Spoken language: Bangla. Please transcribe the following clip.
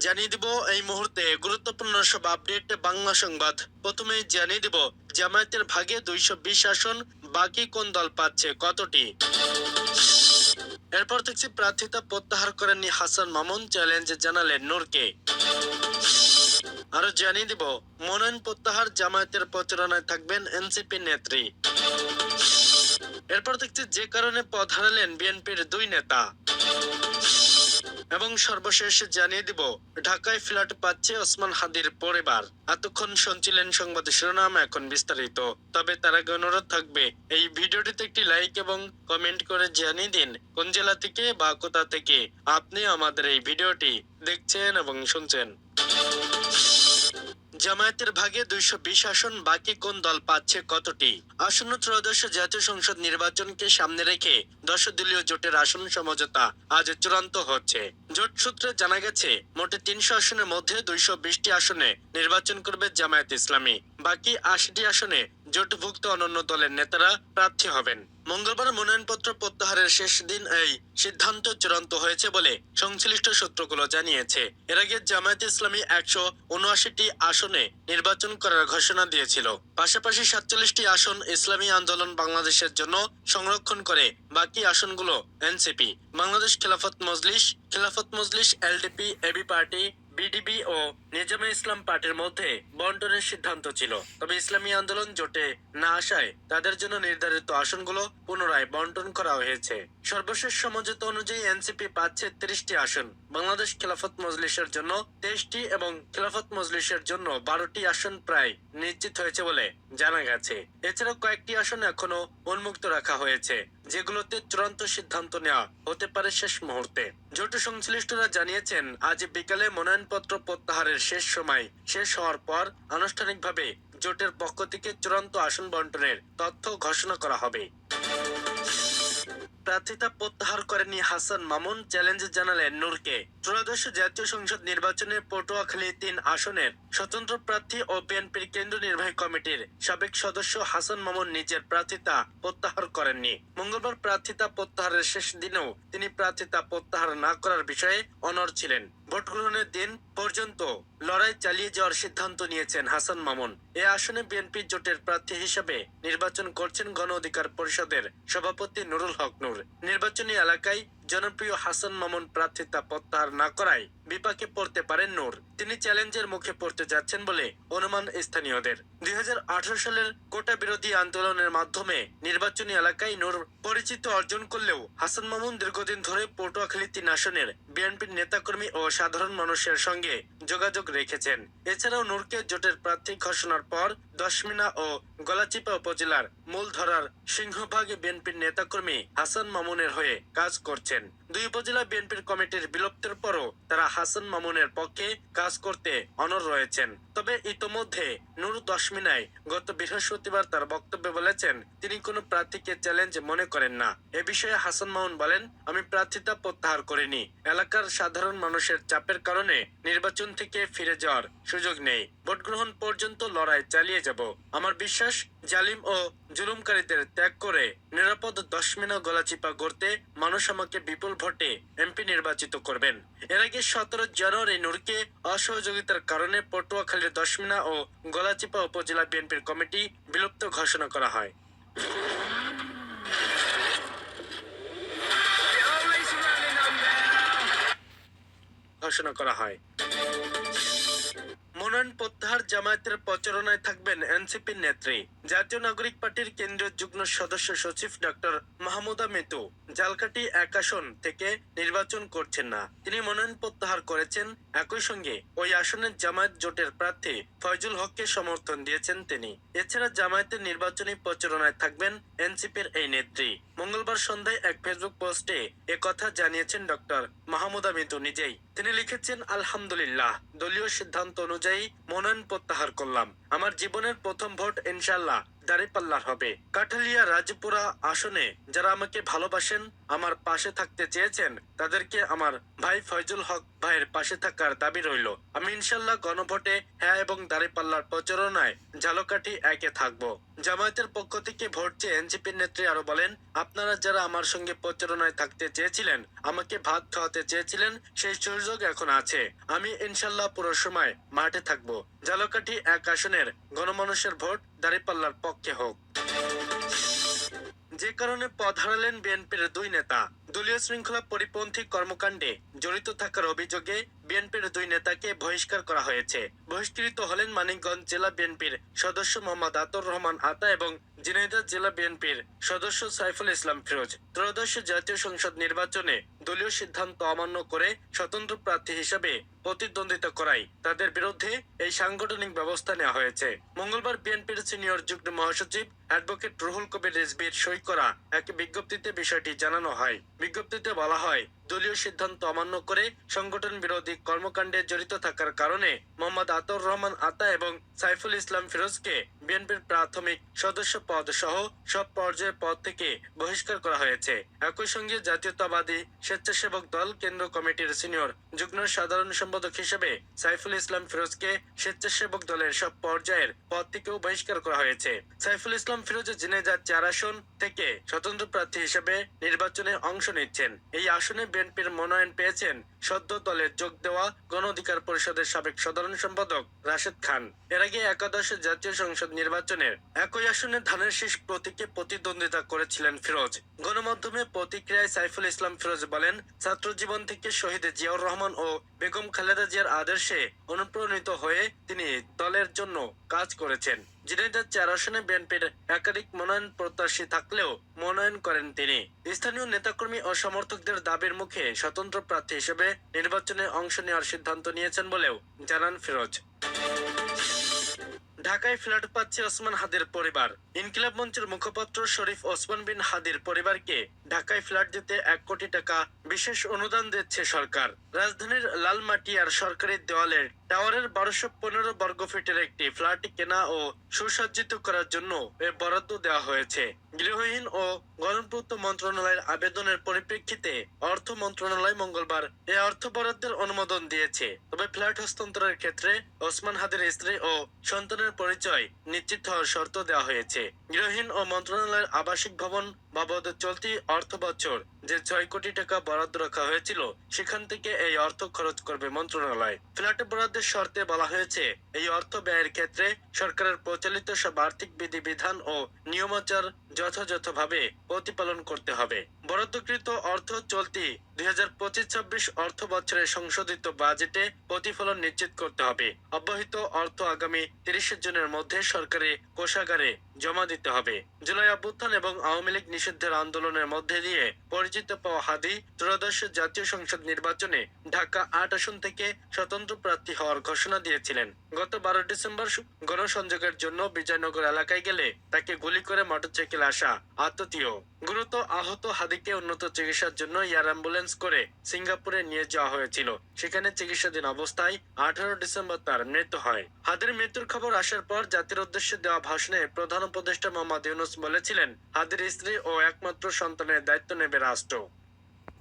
জানিয়ে দিব এই মুহূর্তে গুরুত্বপূর্ণ সব আপডেট বাংলা সংবাদ। প্রথমে জানিয়ে দিব জামায়াতের ভাগে 220 আসন, বাকি কোন দল পাচ্ছে কতটি। এরপর দেখছি প্রার্থিতা প্রত্যাহার করেননি হাসান মামুন, চ্যালেঞ্জ জানালেন নূরকে। আরো জানিয়ে দিব মনোনয়ন প্রত্যাহার, জামায়াতের প্রচারণায় থাকবেন এনসিপি নেত্রী। এরপর দেখছি যে কারণে পদ হারালেন বিএনপির দুই নেতা। এবং সর্বশেষ জানিয়ে দিব ঢাকায় ফ্ল্যাট পাচ্ছে ওসমান হাদির পরিবার। এতক্ষণ শুনছিলেন সংবাদ শিরোনাম, এখন বিস্তারিত। তবে তার আগে অনুরোধ থাকবে এই ভিডিওটিতে একটি লাইক এবং কমেন্ট করে জানিয়ে দিন কোন জেলা থেকে বা কোথা থেকে আপনি আমাদের এই ভিডিওটি দেখছেন এবং শুনছেন। জামায়াতের ভাগে 220 আসন, বাকি কোন দল পাচ্ছে কতটি। আসন্ন ত্রয়োদশ জাতীয় সংসদ নির্বাচনকে সামনে রেখে 10 দলীয় জোটের আসন সমঝোতা আজ চূড়ান্ত হচ্ছে। জোট সূত্রে জানা গেছে মোটে 300 আসনের মধ্যে 220টি আসনে নির্বাচন করবে জামায়াত ইসলামী। বাকি 80টি আসনে জোটভুক্ত অন্যান্য দলের নেতারা প্রার্থী হবেন। মঙ্গলবার মনোনয়নপত্র প্রত্যাহারের শেষ দিন এই সিদ্ধান্ত চূড়ান্ত হয়েছে বলে সংশ্লিষ্ট সূত্রগুলো জানিয়েছে। এর আগে জামায়াত ইসলামী 179টি আসনে নির্বাচন করার ঘোষণা দিয়েছিল। পাশাপাশি 47টি আসন ইসলামী আন্দোলন বাংলাদেশের জন্য সংরক্ষণ করে। বাকি আসনগুলো NCP, Bangladesh Khelafat Majlis, LDP, AB party, BDB ও নিজামে ইসলাম পার্টির মধ্যে বন্টনের সিদ্ধান্ত ছিল। তবে ইসলামী আন্দোলন জোটে না আসায় তাদের জন্য নির্ধারিত আসনগুলো পুনরায় বন্টন করা হয়েছে। সর্বশেষ সমঝোতা অনুযায়ী এনসিপি পাচ্ছে 30টি আসন, বাংলাদেশ খেলাফত মজলিসের জন্য 23টি এবং খেলাফত মজলিসের জন্য 12টি আসন প্রায় নিশ্চিত হয়েছে বলে জানা গেছে। এছাড়াও কয়েকটি আসন এখনো উন্মুক্ত রাখা হয়েছে, যেগুলোতে চূড়ান্ত সিদ্ধান্ত নেওয়া হতে পারে শেষ মুহূর্তে। জোট সংশ্লিষ্টরা জানিয়েছেন আজ বিকালে মনোনয়নপত্র প্রত্যাহারের শেষ সময় শেষ হওয়ার পর আনুষ্ঠানিকভাবে জোটের পক্ষ থেকে চূড়ান্ত আসন বন্টনের তথ্য ঘোষণা করা হবে। প্রার্থিতা প্রত্যাহার করেনি হাসান মামুন, চ্যালেঞ্জ জানালেন নূরকে। ত্রয়োদশ জাতীয় সংসদ নির্বাচনে পটুয়াখালী 3 আসনের স্বতন্ত্র প্রার্থী ও বিএনপির কেন্দ্রীয় নির্বাহী কমিটির সাবেক সদস্য হাসান মামুন নিজের প্রার্থিতা প্রত্যাহার করেননি। মঙ্গলবার প্রার্থিতা প্রত্যাহারের শেষ দিনেও তিনি প্রার্থিতা প্রত্যাহার না করার বিষয়ে অনড় ছিলেন। ভোট গ্রহণের দিন পর্যন্ত লড়াই চালিয়ে যাওয়ার সিদ্ধান্ত নিয়েছেন হাসান মামুন। এ আসনে বিএনপি জোটের প্রার্থী হিসেবে নির্বাচন করছেন গণ অধিকার পরিষদের সভাপতি নুরুল হক নূর। নির্বাচনী এলাকায় জনপ্রিয় হাসান মামুন প্রার্থিতা প্রত্যাহার না করায় বিপাকে পড়তে পারেন নূর। তিনি চ্যালেঞ্জের মুখে পড়তে যাচ্ছেন বলে অনুমান স্থানীয়দের। 2018 সালের কোটা বিরোধী আন্দোলনের মাধ্যমে নির্বাচনী এলাকায় নূর পরিচিতি অর্জন করলেও হাসান মামুন দীর্ঘদিন ধরে পটুয়াখালী 3 আসনের বিএনপির নেতাকর্মী ও সাধারণ মানুষের সঙ্গে যোগাযোগ রেখেছেন। এছাড়াও নূরকে জোটের প্রার্থী ঘোষণার পর দশমিনা ও গলাচিপা উপজেলার মূলধরার সিংহভাগ বিএনপির নেতাকর্মী হাসান মামুনের হয়ে কাজ করছেন। দুই উপজেলা বিএনপির কমিটির বিলুপ্তির পরও তারা হাসান মামুনের পক্ষে কাজ করতে অনড় রয়েছেন। তবে ইতোমধ্যে নূর দশমিনায় গত বৃহস্পতিবার তার বক্তব্যে বলেছেন তিনি কোনো প্রার্থীকে চ্যালেঞ্জ মনে করেন না। এ বিষয়ে হাসান মামুন বলেন, আমি প্রার্থিতা প্রত্যাহার করিনি। এলাকার সাধারণ মানুষের চাপের কারণে নির্বাচন থেকে ফিরে যাওয়ার সুযোগ নেই। ভোট গ্রহণ পর্যন্ত লড়াই চালিয়ে যাব। আমার বিশ্বাস জালিম ও জুলুমকারীদের ত্যাগ করে নিরাপদ দশমিনা গলাচিপা গড়তে মানুষ আমাকে বিপুল ভোটে এমপি নির্বাচিত করবেন। এর আগে 17 জানুয়ারি নূরকে অসহযোগিতার কারণে পটুয়াখালীর দশমিনা ও গলাচিপা উপজেলা বিএনপির কমিটি বিলুপ্ত ঘোষণা করা হয়। মনোনয়ন প্রত্যাহার, জামায়াতের প্রচারণায় থাকবেন এনসিপির নেত্রী। জাতীয় নাগরিক পার্টির কেন্দ্রীয় যুগ্ম সদস্য সচিব ডক্টর মাহমুদা মিতু ঝালকাঠি 1 আসন থেকে নির্বাচন করছেন না। তিনি মনোনয়ন প্রত্যাহার করেছেন। একই সঙ্গে ওই আসনের জামায়াত জোটের প্রার্থী ফয়জুল হককে সমর্থন দিয়েছেন তিনি। এছাড়া জামায়াতের নির্বাচনী প্রচারণায় থাকবেন এনসিপির এই নেত্রী। মঙ্গলবার সন্ধ্যায় এক ফেসবুক পোস্টে একথা জানিয়েছেন ডক্টর মাহমুদা মিতু নিজেই। তিনি লিখেছেন, আলহামদুলিল্লাহ, দলীয় সিদ্ধান্ত অনুযায়ী মনোনয়ন প্রত্যাহার করলাম। আমার জীবনের প্রথম ভোট ইনশাআল্লাহ দাঁড়িপাল্লার হবে। কাঠালিয়া রাজপুরা আসনে যারা আমাকে ভালোবাসেন, আমার পাশে থাকতে চেয়েছেন, তাদেরকে আমার ভাই ফয়জুল হক ভাইয়ের পাশে থাকার দাবি রইল। আমি ইনশাআল্লাহ গণভোটে হ্যাঁ এবং দাঁড়িপাল্লার প্রচারণায় ঝালকাঠি 1-এ থাকবো। জামায়াতের পক্ষ থেকে ভোট চেয়ে এনসিপির নেত্রী আরো বলেন, আপনারা যারা আমার সঙ্গে প্রচারণায় থাকতে চেয়েছিলেন, আমাকে ভাত খাওয়াতে চেয়েছিলেন, সেই সুযোগ এখন আছে। আমি ইনশাল্লাহ পুরো সময় মাঠে থাকবো। ঝালকাঠি 1 আসনের গণমানুষের ভোট দাঁড়িপাল্লার পক্ষে হোক। যে কারণে পদ হারালেন বিএনপির 2 নেতা। দলীয় শৃঙ্খলা পরিপন্থী কর্মকাণ্ডে জড়িত থাকার অভিযোগে বিএনপির 2 নেতাকে বহিষ্কার করা হয়েছে। বহিষ্কৃত হলেন মানিকগঞ্জ জেলা বিএনপির সদস্য মোহাম্মদ আতর রহমান আতা এবং ঝিনাইদহ জেলা বিএনপির সদস্য সাইফুল ইসলাম ফিরোজ। ত্রয়োদশ জাতীয় সংসদ নির্বাচনে দলীয় সিদ্ধান্ত অমান্য করে স্বতন্ত্র প্রার্থী হিসেবে প্রতিদ্বন্দ্বিতা করায় তাদের বিরুদ্ধে এই সাংগঠনিক ব্যবস্থা নেওয়া হয়েছে। মঙ্গলবার বিএনপির সিনিয়র যুগ্ম মহাসচিব অ্যাডভোকেট রুহুল কবির রিজভীর সই করা এক বিজ্ঞপ্তিতে বিষয়টি জানানো হয়। বিজ্ঞপ্তিতে বলা হয়, দলীয় সিদ্ধান্ত অমান্য করে সংগঠন বিরোধী কর্মকাণ্ডে জড়িত থাকার কারণে মোহাম্মদ আতর রহমান আতা এবং সাইফুল ইসলাম ফিরোজকে বিএনপির প্রাথমিক সদস্য পদ সহ সব পর্যায়ের পদ থেকে বহিষ্কার করা হয়েছে। একই সঙ্গে জাতীয়তাবাদী স্বেচ্ছাসেবক দল কেন্দ্র কমিটির সিনিয়র যুগ্ম সাধারণ সম্পাদক হিসেবে সাইফুল ইসলাম ফিরোজকে স্বেচ্ছাসেবক দলের সব পর্যায়ের পদ থেকেও বহিষ্কার করা হয়েছে। সাইফুল ইসলাম ফিরোজ ঝিনাইদহ 4 আসন থেকে স্বতন্ত্র প্রার্থী হিসেবে নির্বাচনে অংশ নিচ্ছেন। এই আসনে বিএনপির মনোনয়ন পেয়েছেন সদ্য দলে যোগ দেওয়া গণ অধিকার পরিষদের সাবেক সাধারণ সম্পাদক রাশেদ খান। এর আগে একাদশ জাতীয় সংসদ নির্বাচনের একই আসনে ধানের শীষ প্রতীকে প্রতিদ্বন্দ্বিতা করেছিলেন ফিরোজ। গণমাধ্যমে প্রতিক্রিয়ায় সাইফুল ইসলাম ফিরোজ বলেন, ছাত্র জীবন থেকে শহীদ জিয়াউর রহমান ও বেগম খালেদা জিয়ার আদর্শে অনুপ্রাণিত হয়ে তিনি দলের জন্য কাজ করেছেন। ঝিনাইদহ 4 আসনে বিএনপির একাধিক মনোনয়ন প্রত্যাশী থাকলেও মনোনয়ন করেন তিনি। স্থানীয় নেতাকর্মী ও সমর্থকদের দাবির মুখে স্বতন্ত্র প্রার্থী হিসেবে নির্বাচনে অংশ নেওয়ার সিদ্ধান্ত নিয়েছেন বলেও জানান ফিরোজ। ঢাকায় ফ্ল্যাট পাচ্ছে ওসমান হাদির পরিবার। ইনকিলাব মঞ্চের মুখপাত্র শরীফ ওসমান বিন হাদির পরিবারকে ঢাকায় ফ্ল্যাট দিতে 1 কোটি টাকা বিশেষ অনুদান দিচ্ছে সরকার। রাজধানীর লালমাটিয়ার সরকারি দেওয়ালের টাওয়ারের 1215 বর্গফিটের একটি ফ্ল্যাট কেনা ও সুসজ্জিত করার জন্য এ বরাদ্দ দেওয়া হয়েছে। গৃহহীন ও গণপূর্ত মন্ত্রণালয়ের আবেদনের পরিপ্রেক্ষিতে অর্থ মন্ত্রণালয় মঙ্গলবার এ অর্থ বরাদ্দের অনুমোদন দিয়েছে। তবে ফ্ল্যাট হস্তান্তরের ক্ষেত্রে ওসমান হাদির স্ত্রী ও সন্তানের পরিচয় নিশ্চিত হওয়ার শর্ত দেওয়া হয়েছে। গৃহহীন ও মন্ত্রণালয়ের আবাসিক ভবন বাবদ চলতি অর্থ বছর যে 6 কোটি টাকা বরাদ্দ রাখা হয়েছিল, সেখান থেকে এই অর্থ খরচ করবে মন্ত্রণালয়। ফ্ল্যাট বরাদ্দের শর্তে বলা হয়েছে, এই অর্থ ব্যয়ের ক্ষেত্রে সরকারের প্রচলিত সব আর্থিক বিধিবিধান ও নিয়মাচার যথাযথভাবে প্রতিপালন করতে হবে। বরাদ্দকৃত অর্থ চলতি 2025-26 অর্থ বছরের সংশোধিত বাজেটে প্রতিফলন নিশ্চিত করতে হবে। অব্যবহৃত অর্থ আগামী 30 জুনের মধ্যে সরকারি কোষাগারে জমা দিতে হবে। জুলাই অভ্যুত্থান এবং আওয়ামী লীগ নিষিদ্ধের আন্দোলনের মধ্যে দিয়ে পরিচিত পাওয়া হাদি ত্রয়োদশ জাতীয় সংসদ নির্বাচনে ঢাকা 8 আসন থেকে স্বতন্ত্র প্রার্থী হওয়ার ঘোষণা দিয়েছিলেন। গত 12 ডিসেম্বর গণসংযোগের জন্য বিজয়নগর এলাকায় গেলে তাকে গুলি করে মোটরসাইকেলে আসা আততায়ী গুরুতর আহত হাদিকে উন্নত চিকিৎসার জন্য এয়ার অ্যাম্বুলেন্স করে সিঙ্গাপুরে নিয়ে যাওয়া হয়েছিল। সেখানে চিকিৎসাধীন অবস্থায় 18 ডিসেম্বর তার মৃত্যু হয়। হাদির মৃত্যুর খবর আসার পর জাতির উদ্দেশ্যে দেওয়া ভাষণে প্রধান উপদেষ্টা মোহাম্মদ ইউনূস বলেছিলেন, হাদির স্ত্রী ও একমাত্র সন্তানের দায়িত্ব নেবে রাষ্ট্র।